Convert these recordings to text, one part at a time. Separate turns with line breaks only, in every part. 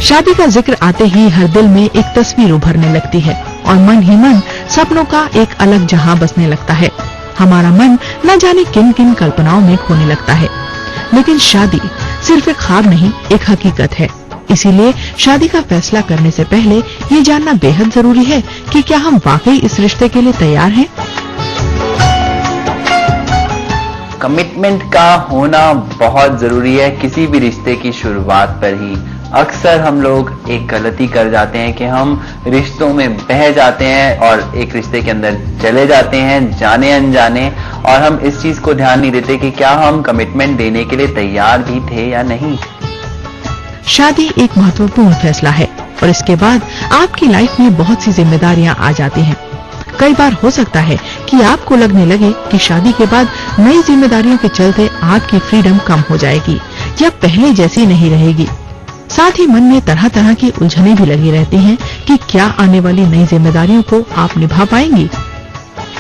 शादी का जिक्र आते ही हर दिल में एक तस्वीर उभरने लगती है और मन ही मन सपनों का एक अलग जहां बसने लगता है। हमारा मन न जाने किन किन कल्पनाओं में खोने लगता है। लेकिन शादी सिर्फ एक ख्वाब नहीं, एक हकीकत है। इसीलिए शादी का फैसला करने से पहले ये जानना बेहद जरूरी है कि क्या हम वाकई इस रिश्ते के लिए तैयार हैं।
कमिटमेंट का होना बहुत जरूरी है किसी भी रिश्ते की शुरुआत पर ही। अक्सर हम लोग एक गलती कर जाते हैं कि हम रिश्तों में बह जाते हैं और एक रिश्ते के अंदर चले जाते हैं जाने अनजाने, और हम इस चीज को ध्यान नहीं देते कि क्या हम कमिटमेंट देने के लिए तैयार भी थे या नहीं।
शादी एक महत्वपूर्ण फैसला है और इसके बाद आपकी लाइफ में बहुत सी जिम्मेदारियां आ जाती हैं। कई बार हो सकता है कि आपको लगने लगे कि शादी के बाद नई जिम्मेदारियों के चलते आपकी फ्रीडम कम हो जाएगी या पहले जैसी नहीं रहेगी। साथ ही मन में तरह तरह की उलझने भी लगी रहती हैं कि क्या आने वाली नई जिम्मेदारियों को आप निभा पाएंगी।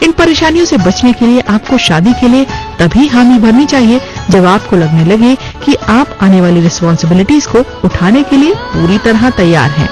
इन परेशानियों से बचने के लिए आपको शादी के लिए तभी हामी भरनी चाहिए जब आपको लगने लगे कि आप आने वाली रिस्पॉन्सिबिलिटीज को उठाने के लिए पूरी तरह तैयार हैं।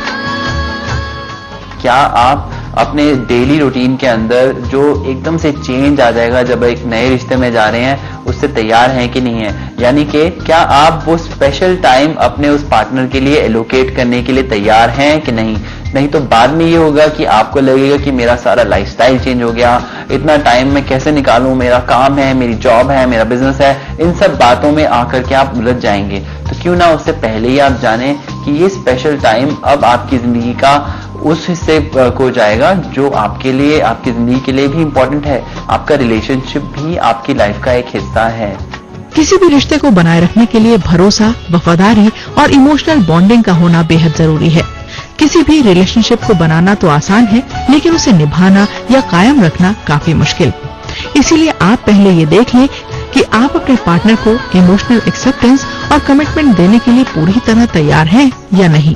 क्या आप अपने डेली रूटीन के अंदर जो एकदम से चेंज आ जाएगा जब एक नए रिश्ते में जा रहे हैं, उससे तैयार हैं कि नहीं है? यानी कि क्या आप वो स्पेशल टाइम अपने उस पार्टनर के लिए एलोकेट करने के लिए तैयार हैं कि नहीं? नहीं तो बाद में ये होगा कि आपको लगेगा कि मेरा सारा लाइफस्टाइल चेंज हो गया, इतना टाइम मैं कैसे निकालूं, मेरा काम है, मेरी जॉब है, मेरा बिजनेस है, इन सब बातों में आकर के आप उलझ जाएंगे। तो क्यों ना उससे पहले ही आप जाने कि ये स्पेशल टाइम अब आपकी जिंदगी का उस हिस्से को जाएगा जो आपके लिए, आपकी जिंदगी के लिए भी इम्पोर्टेंट है। आपका रिलेशनशिप भी आपकी लाइफ का एक हिस्सा है।
किसी भी रिश्ते को बनाए रखने के लिए भरोसा, वफादारी और इमोशनल बॉन्डिंग का होना बेहद जरूरी है। किसी भी रिलेशनशिप को बनाना तो आसान है, लेकिन उसे निभाना या कायम रखना काफी मुश्किल। इसीलिए आप पहले ये देख लें कि आप अपने पार्टनर को इमोशनल एक्सेप्टेंस और कमिटमेंट देने के लिए पूरी तरह तैयार हैं या नहीं।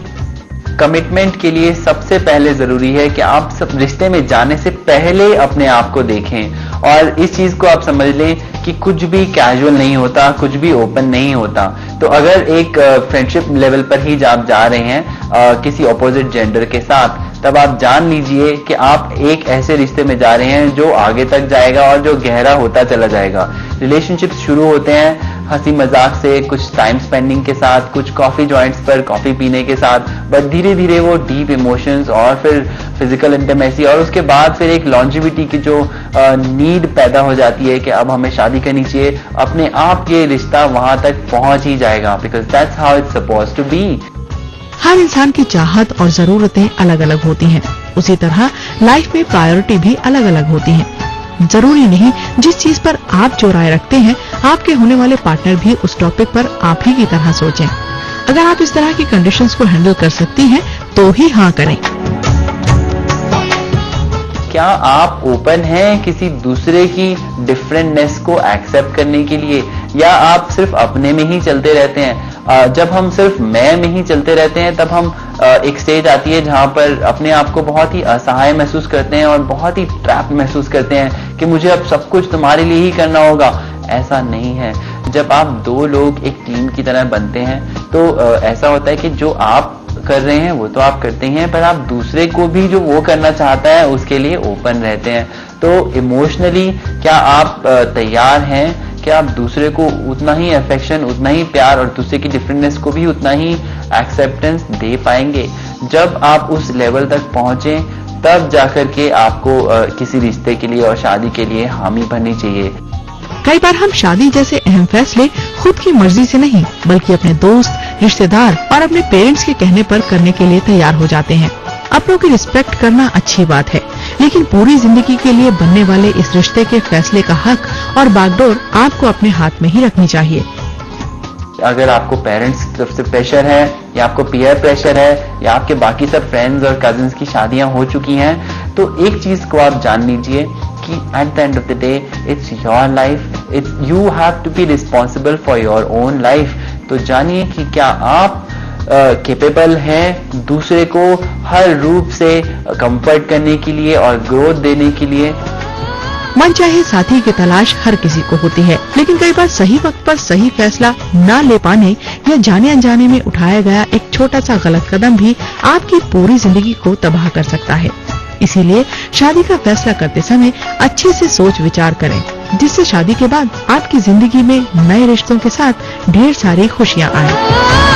कमिटमेंट के लिए सबसे पहले जरूरी है कि आप सब रिश्ते में जाने से पहले अपने आप को देखें और इस चीज को आप समझ लें कि कुछ भी कैजुअल नहीं होता, कुछ भी ओपन नहीं होता। तो अगर एक फ्रेंडशिप लेवल पर ही आप जा रहे हैं किसी ऑपोजिट जेंडर के साथ, तब आप जान लीजिए कि आप एक ऐसे रिश्ते में जा रहे हैं जो आगे तक जाएगा और जो गहरा होता चला जाएगा। रिलेशनशिप शुरू होते हैं हंसी मजाक से, कुछ टाइम स्पेंडिंग के साथ, कुछ कॉफी जॉइंट्स पर कॉफी पीने के साथ, बट धीरे धीरे वो डीप इमोशंस और फिर फिजिकल इंटीमेसी और उसके बाद फिर एक लॉन्जिविटी की जो नीड पैदा हो जाती है कि अब हमें शादी करनी चाहिए। अपने आप ये रिश्ता वहां तक पहुंच ही जाएगा, because that's how it's supposed to be.
हर इंसान की चाहत और जरूरतें अलग अलग होती हैं। उसी तरह लाइफ में प्रायोरिटी भी अलग अलग होती हैं। जरूरी नहीं जिस चीज पर आप जो राय रखते हैं, आपके होने वाले पार्टनर भी उस टॉपिक पर आप ही की तरह सोचें। अगर आप इस तरह की कंडीशंस को हैंडल कर सकती हैं, तो ही हाँ करें।
क्या आप ओपन हैं किसी दूसरे की डिफरेंटनेस को एक्सेप्ट करने के लिए, या आप सिर्फ अपने में ही चलते रहते हैं? जब हम सिर्फ मैं में ही चलते रहते हैं, तब हम एक स्टेज आती है जहां पर अपने आप को बहुत ही असहाय महसूस करते हैं और बहुत ही ट्रैप महसूस करते हैं कि मुझे अब सब कुछ तुम्हारे लिए ही करना होगा। ऐसा नहीं है। जब आप दो लोग एक टीम की तरह बनते हैं, तो ऐसा होता है कि जो आप कर रहे हैं वो तो आप करते हैं, पर आप दूसरे को भी जो वो करना चाहता है उसके लिए ओपन रहते हैं। तो इमोशनली क्या आप तैयार हैं कि आप दूसरे को उतना ही अफेक्शन, उतना ही प्यार और दूसरे की डिफरेंटनेस को भी उतना ही एक्सेप्टेंस दे पाएंगे? जब आप उस लेवल तक पहुंचे, तब जाकर के आपको किसी रिश्ते के लिए और शादी के लिए हामी भरनी चाहिए।
कई बार हम शादी जैसे अहम फैसले खुद की मर्जी से नहीं, बल्कि अपने दोस्त, रिश्तेदार और अपने पेरेंट्स के कहने पर करने के लिए तैयार हो जाते हैं। अपनों की रिस्पेक्ट करना अच्छी बात है, लेकिन पूरी जिंदगी के लिए बनने वाले इस रिश्ते के फैसले का हक और बागडोर आपको अपने हाथ में ही रखनी चाहिए।
अगर आपको पेरेंट्स की तरफ से प्रेशर है, या आपको पीयर प्रेशर है, या आपके बाकी सब फ्रेंड्स और कजिन्स की शादियां हो चुकी हैं, तो एक चीज को आप जान लीजिए कि at the end of the day it's your life, you have to be responsible for your own life. तो जानिए कि क्या आप कैपेबल हैं दूसरे को हर रूप से कंफर्ट करने के लिए और ग्रोथ देने के लिए।
मनचाहे साथी की तलाश हर किसी को होती है, लेकिन कई बार सही वक्त पर सही फैसला न ले पाने या जाने अनजाने में उठाया गया एक छोटा सा गलत कदम भी आपकी पूरी जिंदगी को तबाह कर सकता है। इसीलिए शादी का फैसला करते समय अच्छे से सोच विचार करें, जिससे शादी के बाद आपकी जिंदगी में नए रिश्तों के साथ ढेर सारी खुशियां आए।